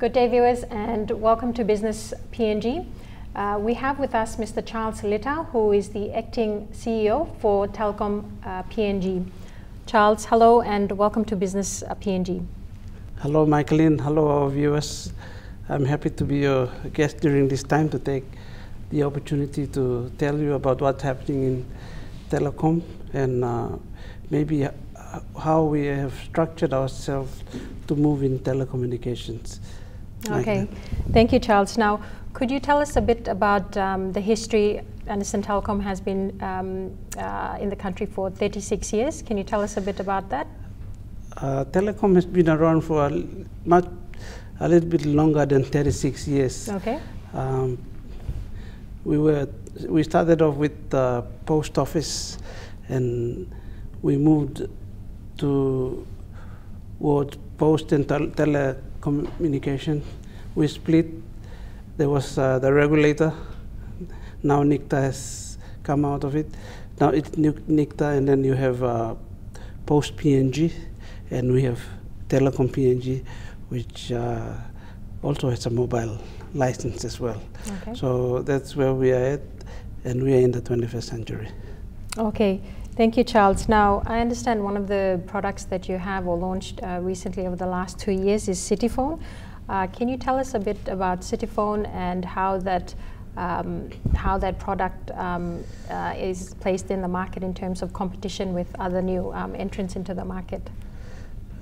Good day, viewers, and welcome to Business PNG. We have with us Mr. Charles Litau, who is the acting CEO for Telecom PNG. Charles, hello and welcome to Business PNG. Hello, Michaeline. Hello, our viewers. I'm happy to be your guest during this time to take the opportunity to tell you about what's happening in telecom and maybe how we have structured ourselves to move in telecommunications. Okay, thank you, Charles. Now, could you tell us a bit about the history? I understand Telecom has been in the country for 36 years. Can you tell us a bit about that? Telecom has been around for a little bit longer than 36 years. Okay. We started off with the post office, and we moved towards post and telecommunication. We split. There was the regulator. Now NICTA has come out of it. Now it's NICTA, and then you have post PNG, and we have telecom PNG, which also has a mobile license as well. Okay. So that's where we are at, and we are in the 21st century. Okay. Thank you, Charles. Now, I understand one of the products that you have or launched recently over the last 2 years is CityPhone. Can you tell us a bit about CityPhone and how that product is placed in the market in terms of competition with other new entrants into the market?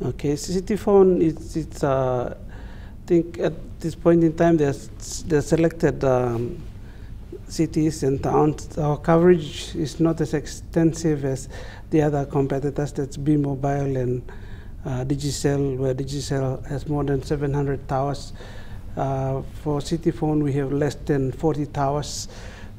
Okay, CityPhone, it's I think at this point in time there's selected cities and towns. Our coverage is not as extensive as the other competitors. That's B-Mobile and Digicel, where Digicel has more than 700 towers. For CityPhone, we have less than 40 towers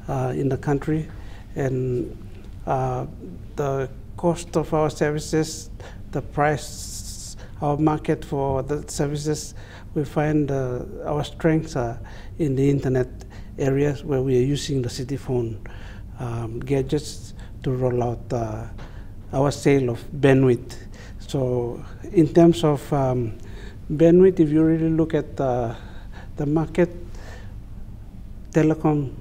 in the country, and the cost of our services, the price, our market for the services, we find our strengths are in the internet areas where we are using the CityPhone gadgets to roll out our sale of bandwidth. So in terms of bandwidth, if you really look at the market, telecom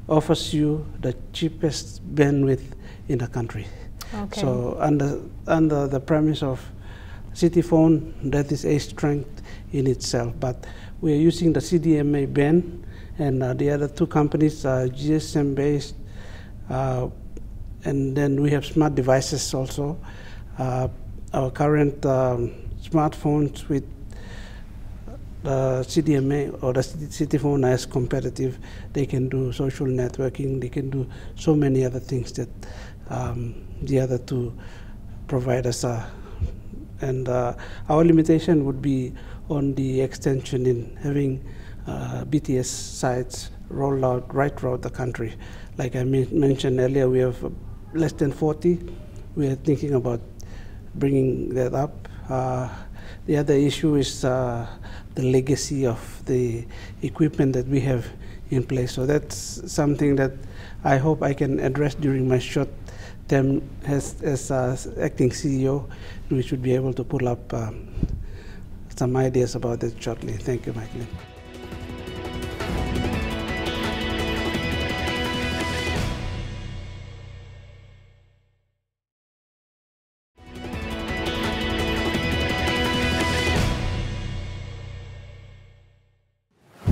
offers you the cheapest bandwidth in the country. Okay. So under the premise of CityPhone, that is a strength in itself. But we are using the CDMA band, and the other two companies are GSM based, and then we have smart devices also. Our current smartphones with the CDMA or the CityPhone are as competitive. They can do social networking, they can do so many other things that the other two providers are. And our limitation would be on the extension in having BTS sites rolled out right throughout the country. Like I mentioned earlier, we have less than 40. We are thinking about bringing that up. The other issue is the legacy of the equipment that we have in place. So that's something that I hope I can address during my short term as acting CEO. We should be able to pull up some ideas about it shortly. Thank you, Michael.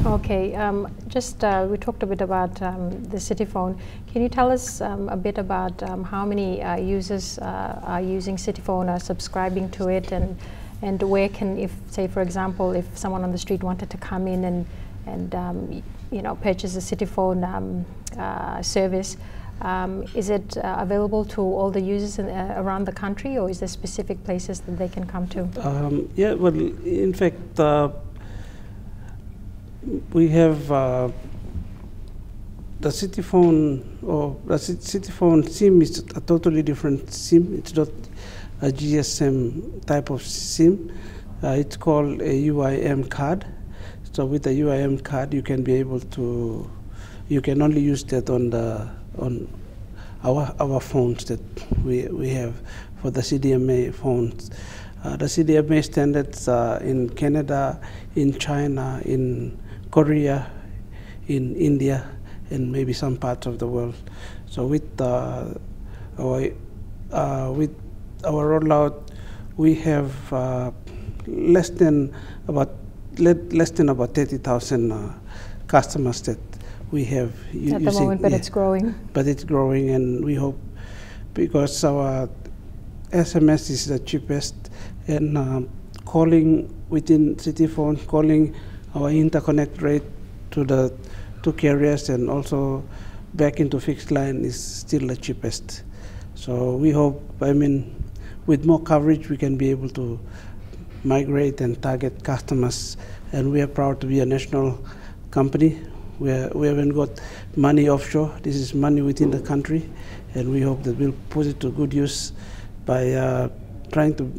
Okay, we talked a bit about the CityPhone. Can you tell us a bit about how many users are using CityPhone, are subscribing to it, and where can, if say for example, if someone on the street wanted to come in and purchase a CityPhone service, is it available to all the users around the country, or is there specific places that they can come to? Yeah, well, in fact, we have the CityPhone, or the CityPhone SIM is a totally different SIM. It's not a GSM type of SIM. It's called a UIM card. So with the UIM card, you can be able to, you can only use that on our phones that we have for the CDMA phones. the CDMA standards in Canada, in China, in Korea, in India, and maybe some parts of the world. So with our rollout, we have less than about 30,000 customers that we have at the moment, but it's growing. But it's growing, and we hope, because our SMS is the cheapest, and calling within city phone, calling our interconnect rate to the two carriers and also back into fixed line is still the cheapest. So we hope, with more coverage, we can be able to migrate and target customers. And we are proud to be a national company. We haven't got money offshore. This is money within the country, and we hope that we'll put it to good use by trying to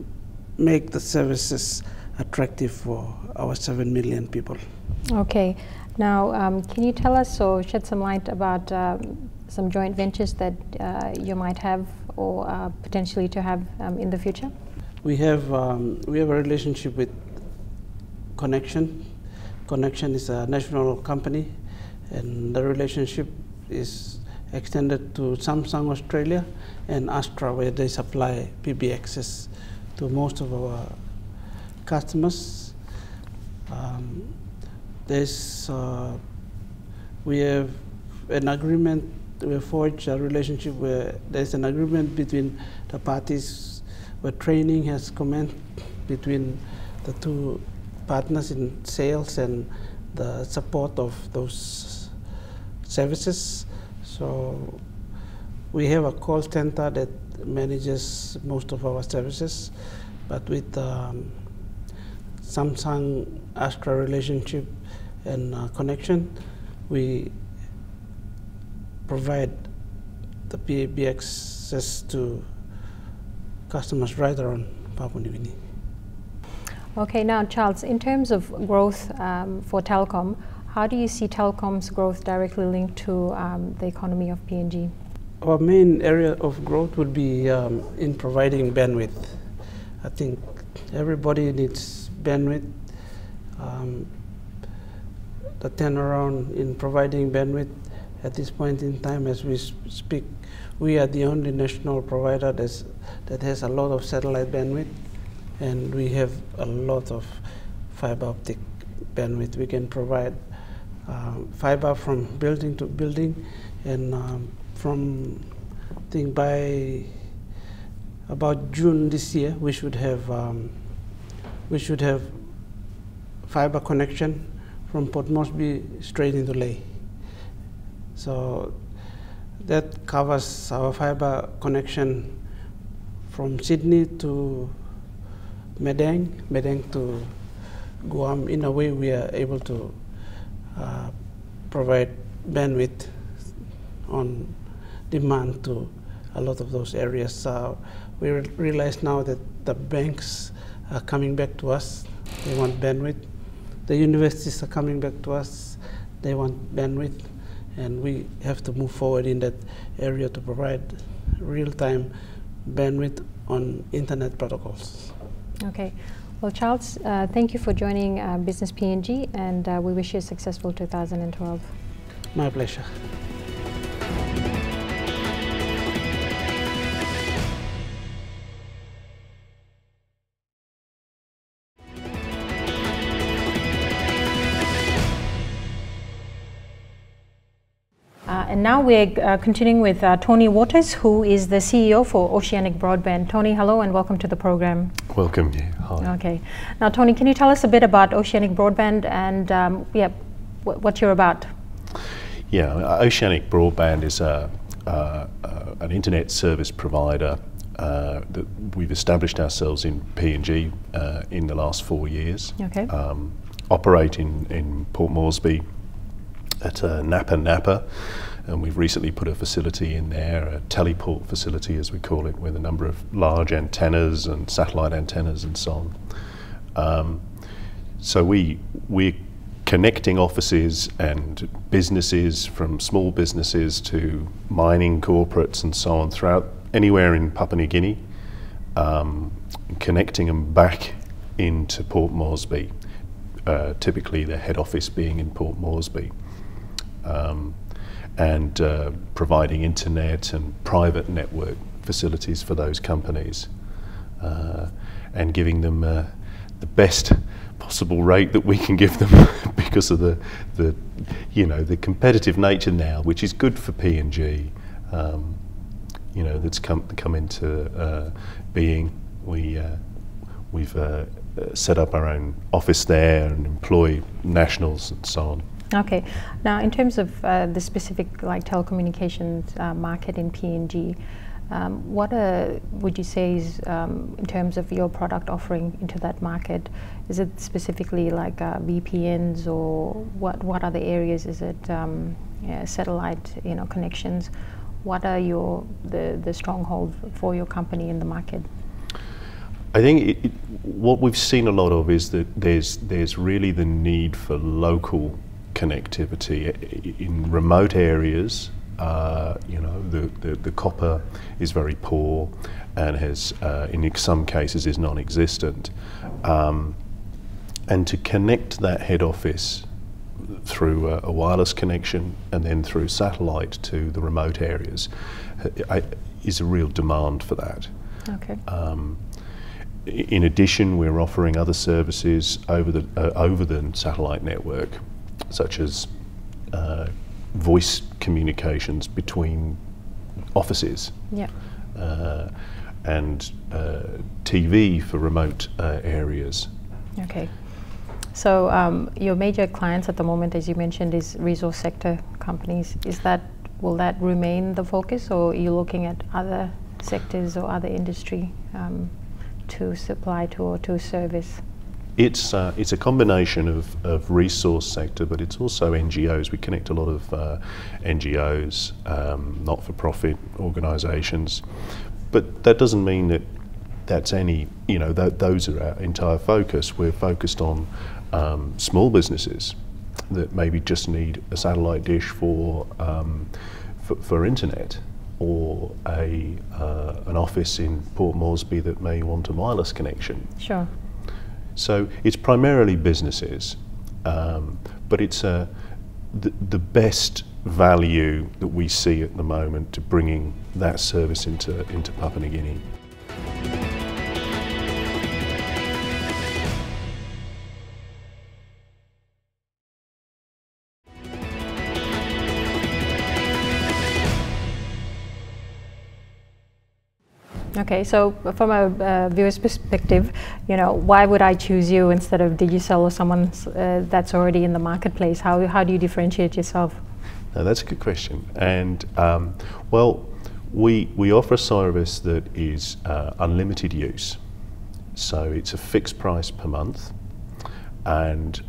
make the services attractive for our 7 million people. Okay. Now, can you tell us or shed some light about some joint ventures that you might have or potentially to have in the future? We have a relationship with Connection. Connection is a national company, and the relationship is extended to Samsung Australia and Astra, where they supply PBXs to most of our customers. We have an agreement, we forged a relationship where there's an agreement between the parties where training has commenced between the two partners in sales and the support of those services. So we have a call center that manages most of our services, but with Samsung Astra relationship and Connection, we provide the PBXs to customers right around Papua New Guinea. Okay, now Charles, in terms of growth for telecom, how do you see telecom's growth directly linked to the economy of PNG? Our main area of growth would be in providing bandwidth. I think everybody needs bandwidth. The turnaround in providing bandwidth at this point in time, as we speak, we are the only national provider that has a lot of satellite bandwidth, and we have a lot of fiber optic bandwidth. We can provide fiber from building to building, and from, I think by about June this year, we should have fiber connection from Port Moresby straight into Lae. So that covers our fiber connection from Sydney to Medang, Medang to Guam. In a way, we are able to provide bandwidth on demand to a lot of those areas. We realize now that the banks are coming back to us. They want bandwidth. The universities are coming back to us. They want bandwidth. And we have to move forward in that area to provide real-time bandwidth on internet protocols. Okay. Well, Charles, thank you for joining Business PNG, and we wish you a successful 2012. My pleasure. And now we're continuing with Tony Waters, who is the CEO for Oceanic Broadband. Tony, hello and welcome to the program. Welcome. Yeah. Hi. Okay. Now, Tony, can you tell us a bit about Oceanic Broadband and what you're about? Yeah, Oceanic Broadband is an internet service provider that we've established ourselves in PNG in the last 4 years. Okay. Operating in Port Moresby at Napa, and we've recently put a facility in there, a teleport facility as we call it, with a number of large antennas and satellite antennas and so on. So we're connecting offices and businesses, from small businesses to mining corporates and so on, throughout anywhere in Papua New Guinea, connecting them back into Port Moresby, typically the head office being in Port Moresby, and providing internet and private network facilities for those companies, and giving them the best possible rate that we can give them because of the competitive nature now, which is good for PNG. That's come into being. We've set up our own office there and employ nationals and so on. Okay. Now, in terms of the specific telecommunications market in PNG, what would you say is, in terms of your product offering into that market, is it specifically VPNs, or what other areas? Is it satellite connections? What are the stronghold for your company in the market? I think what we've seen a lot of is that there's really the need for local connectivity in remote areas. The copper is very poor and has, in some cases, is non-existent. And to connect that head office through a wireless connection and then through satellite to the remote areas is a real demand for that. Okay. In addition, we're offering other services over the satellite network, such as voice communications between offices, yeah, and TV for remote areas. Okay. So your major clients at the moment, as you mentioned, is resource sector companies. Will that remain the focus, or are you looking at other sectors or other industry to supply to or to service? It's a combination of resource sector, but it's also NGOs. We connect a lot of NGOs, not-for-profit organisations, but that doesn't mean that that's any. Those are our entire focus. We're focused on small businesses that maybe just need a satellite dish for internet, or an office in Port Moresby that may want a wireless connection. Sure. So it's primarily businesses, but it's the best value that we see at the moment to bringing that service into Papua New Guinea. Okay, so from a viewer's perspective, why would I choose you instead of Digicel or someone that's already in the marketplace? How do you differentiate yourself? Now, that's a good question. And well, we offer a service that is unlimited use. So it's a fixed price per month, and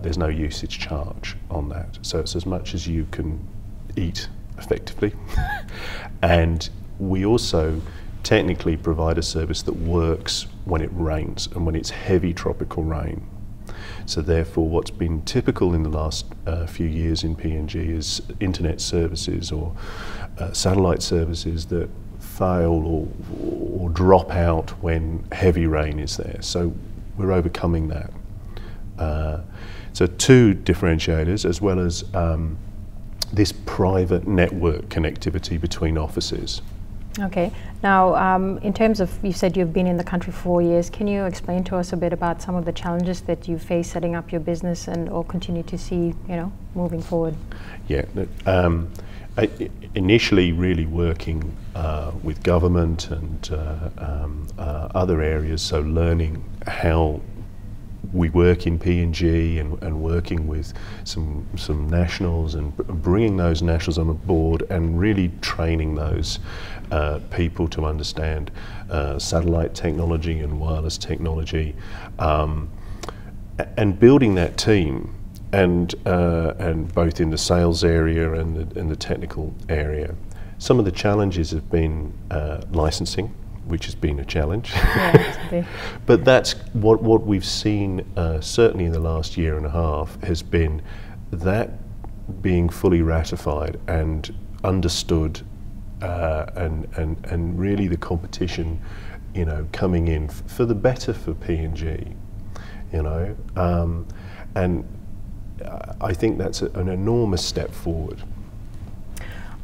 there's no usage charge on that. So it's as much as you can eat effectively. And we also technically provide a service that works when it rains and when it's heavy tropical rain. So therefore, what's been typical in the last few years in PNG is internet services or satellite services that fail or drop out when heavy rain is there. So we're overcoming that. So two differentiators, as well as this private network connectivity between offices. Okay. Now, in terms of, you said you've been in the country for 4 years. Can you explain to us a bit about some of the challenges that you face setting up your business or continue to see, moving forward? Yeah. Initially, really working with government and other areas, so learning how we work in PNG and working with some nationals and bringing those nationals on board and really training those people to understand satellite technology and wireless technology, and building that team, and both in the sales area and the technical area. Some of the challenges have been licensing, which has been a challenge. Yeah, but that's what we've seen, certainly in the last year and a half, has been that being fully ratified and understood, and really the competition, you know, coming in for the better for PNG, you know, and I think that's an enormous step forward.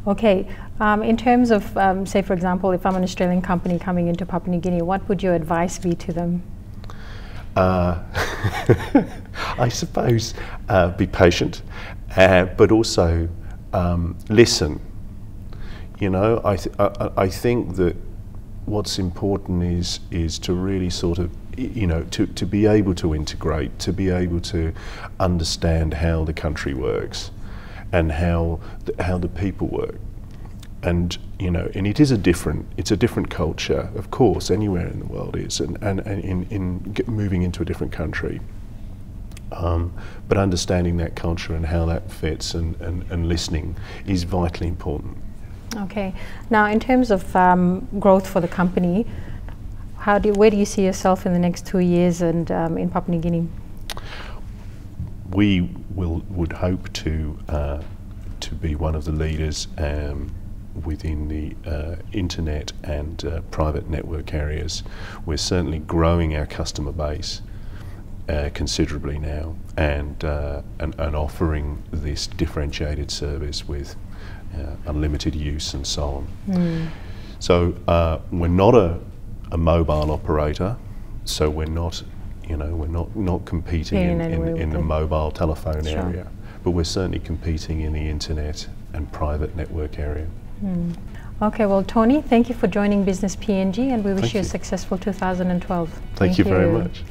Okay, in terms of, say for example, if I'm an Australian company coming into Papua New Guinea, what would your advice be to them? I suppose be patient, but also listen. You know, I think that what's important is to really sort of, you know, to be able to integrate, to be able to understand how the country works and how the people work. And you know, and it's a different culture, of course, anywhere in the world is, and in moving into a different country. But understanding that culture and how that fits and listening is vitally important. Okay. Now, in terms of growth for the company, where do you see yourself in the next 2 years and in Papua New Guinea? We would hope to be one of the leaders within the internet and private network areas. We're certainly growing our customer base considerably now, and offering this differentiated service with unlimited use and so on. So we're not a mobile operator, so we're not, you know, we're not competing in the mobile telephone area, but we're certainly competing in the internet and private network area. Okay, well, Tony, thank you for joining Business PNG, and we wish you a successful 2012. Thank you very much.